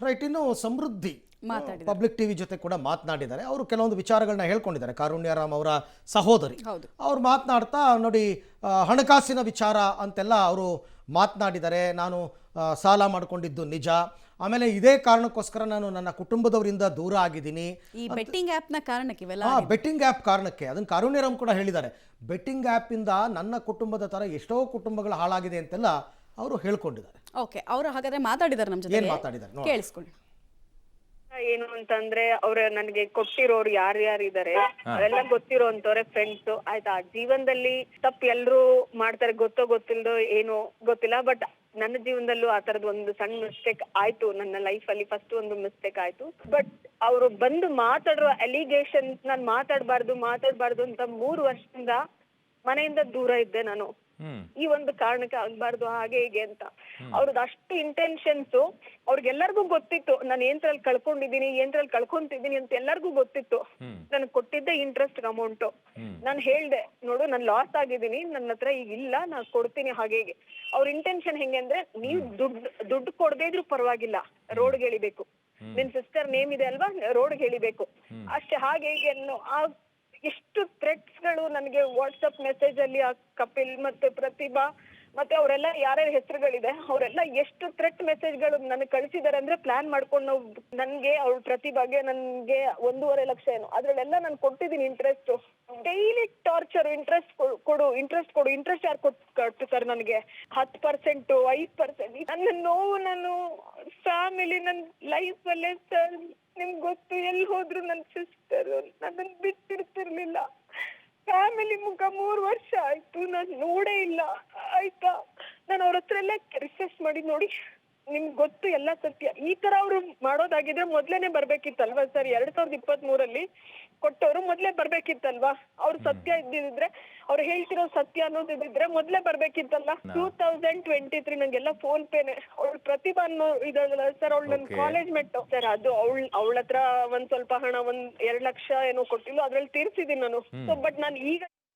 Right. ಇನ್ನು ಸಮೃದ್ಧಿ ಮಾತಾಡಿದ್ದಾರೆ. Public TV ಜೊತೆ ಕೂಡ ಮಾತನಾಡಿದ್ದಾರೆ. ಅವರು ಕೆಲವೊಂದು ವಿಚಾರಗಳನ್ನ ಹೇಳ್ಕೊಂಡಿದ್ದಾರೆ. ಕಾರುಣ್ಯರಾಮ್ ಅವರ ಸಹೋದರಿ ಹೌದು. ಅವ್ರು ಮಾತನಾಡ್ತಾ ನೋಡಿ, ಹಣಕಾಸಿನ ವಿಚಾರ ಅಂತೆಲ್ಲ ಅವರು ಮಾತನಾಡಿದ್ದಾರೆ. ನಾನು ಸಾಲ ಮಾಡಿಕೊಂಡಿದ್ದು ನಿಜ, ಆಮೇಲೆ ಇದೇ ಕಾರಣಕ್ಕೋಸ್ಕರ ನಾನು ನನ್ನ ಕುಟುಂಬದವರಿಂದ ದೂರ ಆಗಿದ್ದೀನಿ. ಈ ಬೆಟ್ಟಿಂಗ್ ಆ್ಯಪ್ ನ ಕಾರಣಕ್ಕೆ ಇವೆಲ್ಲ ಬೆಟ್ಟಿಂಗ್ ಆ್ಯಪ್ ಕಾರಣಕ್ಕೆ ಅದನ್ನು ಕಾರುಣ್ಯರಾಮ್ ಕೂಡ ಹೇಳಿದ್ದಾರೆ. ಬೆಟ್ಟಿಂಗ್ ಆ್ಯಪ್ ಇಂದ ನನ್ನ ಕುಟುಂಬದ ತರ ಎಷ್ಟೋ ಕುಟುಂಬಗಳು ಹಾಳಾಗಿದೆ ಅಂತೆಲ್ಲ ಅವರು ಹೇಳ್ಕೊಂಡಿದ್ದಾರೆ. ಓಕೆ, ಅವರು ಹಾಗಾದ್ರೆ ಮಾತಾಡಿದ್ದಾರೆ ನಮ್ಮ ಜೊತೆ, ಏನ್ ಮಾತಾಡಿದ್ದಾರೆ ನೋಡಿ. ಕೇಳಿಸ್ಕೊಳ್ಳಿ. ಏನು ಅಂತಂದ್ರೆ ಅವ್ರ ನನಗೆ ಕೊಟ್ಟಿರೋರು ಯಾರ್ಯಾರಿದ್ದಾರೆ ಅವೆಲ್ಲ ಗೊತ್ತಿರೋಂತವ್ರೆ ಫ್ರೆಂಡ್ಸ್ ಆಯ್ತಾ. ಜೀವನದಲ್ಲಿ ತಪ್ಪು ಎಲ್ರು ಮಾಡ್ತಾರೆ, ಗೊತ್ತೋ ಗೊತ್ತಿಲ್ದೋ ಏನೋ ಗೊತ್ತಿಲ್ಲ, ಬಟ್ ನನ್ನ ಜೀವನದಲ್ಲೂ ಆ ತರದ್ ಒಂದು ಸಣ್ಣ ಮಿಸ್ಟೇಕ್ ಆಯ್ತು. ನನ್ನ ಲೈಫ್ ಅಲ್ಲಿ ಫಸ್ಟ್ ಒಂದು ಮಿಸ್ಟೇಕ್ ಆಯ್ತು. ಬಟ್ ಅವರು ಬಂದು ಮಾತಾಡೋ ಅಲಿಗೇಷನ್ ನಾನ್ ಮಾತಾಡ್ಬಾರ್ದು ಅಂತ 3 ವರ್ಷದಿಂದ ಮನೆಯಿಂದ ದೂರ ಇದ್ದೆ ನಾನು. ಈ ಒಂದು ಕಾರಣಕ್ಕೆ ಆಗ್ಬಾರ್ದು ಹಾಗೆ ಹೀಗೆ ಅಂತ ಅವ್ರದ್ದು ಅಷ್ಟು ಇಂಟೆನ್ಷನ್ಸ್ ಅವ್ರಿಗೆಲ್ಲರಿಗೂ ಗೊತ್ತಿತ್ತು. ನಾನು ಏನ್ರಲ್ಲಿ ಕಳ್ಕೊಂತಿದ್ದೀನಿ ಅಂತ ಎಲ್ಲರಿಗೂ ಗೊತ್ತಿತ್ತು. ನನಗೆ ಕೊಟ್ಟಿದ್ದೆ ಇಂಟ್ರೆಸ್ಟ್ ಅಮೌಂಟ್. ನಾನು ಹೇಳ್ದೆ, ನೋಡು ನಾನು ಲಾಸ್ ಆಗಿದ್ದೀನಿ, ನನ್ನ ಹತ್ರ ಈಗ ಇಲ್ಲ, ನಾನು ಕೊಡ್ತೀನಿ ಹಾಗೆ ಹೀಗೆ. ಅವ್ರ ಇಂಟೆನ್ಷನ್ ಹೆಂಗೆ ಅಂದ್ರೆ, ನೀವು ದುಡ್ಡು ಕೊಡದೇ ಇದ್ರು ಪರವಾಗಿಲ್ಲ, ರೋಡ್ಗೆ ಎಳಿಬೇಕು, ನಿನ್ ಸಿಸ್ಟರ್ ನೇಮ್ ಇದೆ ಅಲ್ವಾ, ರೋಡ್ಗೆ ಎಳಿಬೇಕು ಅಷ್ಟೇ, ಹಾಗೆ ಹೀಗೆ ಅನ್ನೋ ಎಷ್ಟು ಥ್ರೆಟ್ಸ್ ಗಳು ನನಗೆ ವಾಟ್ಸಪ್ ಮೆಸೇಜ್ ಅಲ್ಲಿ ಆ ಕಪಿಲ್ ಮತ್ತೆ ಪ್ರತಿಭಾ ಮತ್ತೆ ಅವರೆಲ್ಲ ಯಾರ್ಯಾರ ಹೆಸರುಗಳಿದೆ ಅವರೆಲ್ಲ ಎಷ್ಟು ಥ್ರೆಟ್ ಮೆಸೇಜ್ಗಳು ನನಗೆ ಕಳಿಸಿದಾರೆ ಅಂದ್ರೆ, ಪ್ಲಾನ್ ಮಾಡ್ಕೊಂಡು ನನ್ಗೆ ಅವ್ರ ಪ್ರತಿಭಾಗೆ ನನ್ಗೆ 1.5 ಲಕ್ಷ ಏನೋ ಅದ್ರಲ್ಲೆಲ್ಲ ನಾನು ಕೊಟ್ಟಿದ್ದೀನಿ ಇಂಟ್ರೆಸ್ಟ್. ಡೈಲಿ ಟಾರ್ಚರ್, ಇಂಟ್ರೆಸ್ಟ್ ಕೊಡು. ಇಂಟ್ರೆಸ್ಟ್ ಯಾರು ಕೊಡ್ತಾರೆ ನನಗೆ? 10%, 5%. ನನ್ನ ನೋವು, ನಾನು ಫ್ಯಾಮಿಲಿ, ನನ್ನ ಲೈಫ್ ಅಲ್ಲೇ ಸರ್ ನಿಮ್ಗೆ ಗೊತ್ತು, ಎಲ್ಲಿ ಹೋದ್ರು ನನ್ನ ಸಿಸ್ಟರ್ ನನ್ನನ್ನು ಬಿಟ್ಟಿರ್ತಿರ್ಲಿಲ್ಲ. ಫ್ಯಾಮಿಲಿ ಮುಖ 3 ವರ್ಷ ಆಯ್ತು ನಾನು ನೋಡೇ ಇಲ್ಲ ಆಯ್ತಾ. ನಾನು ಅವ್ರ ಹತ್ರ ಎಲ್ಲ ರಿಕ್ವೆಸ್ಟ್ ಮಾಡಿ, ನೋಡಿ ನಿಮ್ಗೆ ಗೊತ್ತು ಎಲ್ಲ ಸತ್ಯ, ಈ ತರ ಅವ್ರು ಮಾಡೋದಾಗಿದ್ರೆ ಮೊದ್ಲೇನೆ ಬರ್ಬೇಕಿತ್ತಲ್ವಾ ಸರ್? 2023 ಕೊಟ್ಟವ್ರು ಮೊದ್ಲೇ ಬರ್ಬೇಕಿತ್ತಲ್ವಾ? ಅವ್ರು ಸತ್ಯ ಇದ್ದಿದ್ರೆ, ಅವ್ರು ಹೇಳ್ತಿರೋ ಸತ್ಯ ಅನ್ನೋದಿದ್ರೆ ಮೊದ್ಲೇ ಬರ್ಬೇಕಿತ್ತಲ್ಲ. 2023 ನಂಗೆಲ್ಲ ಫೋನ್ ಪೇನೆ. ಅವಳು ಪ್ರತಿಭಾ ಅನ್ನೋ ಇದಲ್ಲ ಸರ್, ಅವಳು ನನ್ ಕಾಲೇಜ್ ಮೇಟ್ ಸರ್. ಅದು ಅವಳ ಹತ್ರ ಒಂದ್ ಸ್ವಲ್ಪ ಹಣ, 1-2 ಲಕ್ಷ ಏನೋ ಕೊಟ್ಟಿಲ್ಲ, ಅದ್ರಲ್ಲಿ ತೀರ್ಸಿದೀನಿ ನಾನು. ಸೊ ಬಟ್ ನಾನು ಈಗ